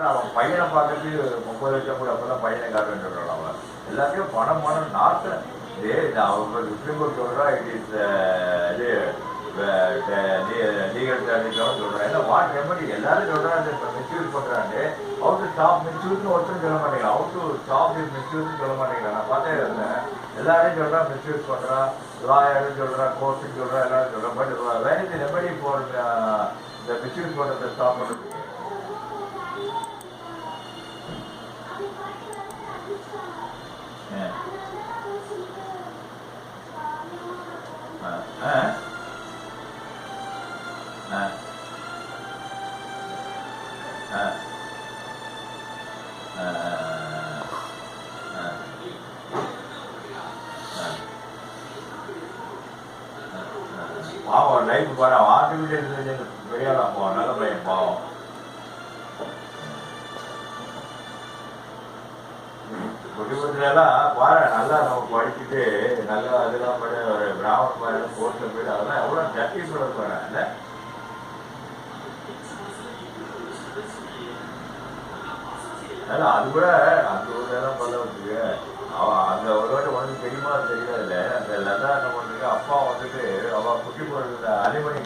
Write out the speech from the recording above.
அவன் பையனை பார்க்கறதுக்கு 30 லட்சம் கூட அப்பதான் பையனை காட்டுன்னு சொல்றான். அவன் எல்லாத்தையும் பணம் பணம் நாட்டு அவங்க சுப்ரீம் கோர்ட் சொல்றா இட் இஸ் இது லீகல் டேர்னிக்காக சொல்றேன். ஏன்னா வாட் ரெமடி எல்லாரும் சொல்றாங்க மிஸ்யூஸ் பண்றாங்க. அவுட் டு ஸ்டாப் மிஸ்யூஸ்னு ஒருத்தரும் சொல்ல மாட்டேங்கிறான். Out to stop is misuse சொல்ல மாட்டேங்கிறான். நான் பார்த்தே இருந்தேன். எல்லாரையும் சொல்றான் மிஸ்யூஸ் பண்றான், லாயர்னு சொல்றான், கோர்ட்டுன்னு சொல்றான், எல்லாரும் சொல்றான். பட் வேற இது ரெமடி போர் இந்த மிஸ்யூஸ் பண்றதை ஸ்டாப் பண்ணுறதுக்கு பாவம் லைஃப் பாரு. ஆர்டிபிஷியல் பெரியாதான் போவான். நல்ல பையன் பாவம். குடிபுறத்துலாம் பாரு நல்லா நம்ம படிச்சுட்டு நல்லா அதெல்லாம் படி ஒரு பிராமண பாரு கோர்ட்ல போயிட்டு அதெல்லாம் எவ்வளோ ஜஸ்டிஸ் போறேன் இல்லை. அது கூட அந்த ஒரு நேரம் பண்ண வச்சுக்க அவன் அந்த ஒரு வாட்டி உனக்கு தெரியுமா தெரியல. அந்த லதா என்ன பண்ணுறீங்க அப்பா வந்துட்டு அவன் குட்டி போடுறது அலிமணி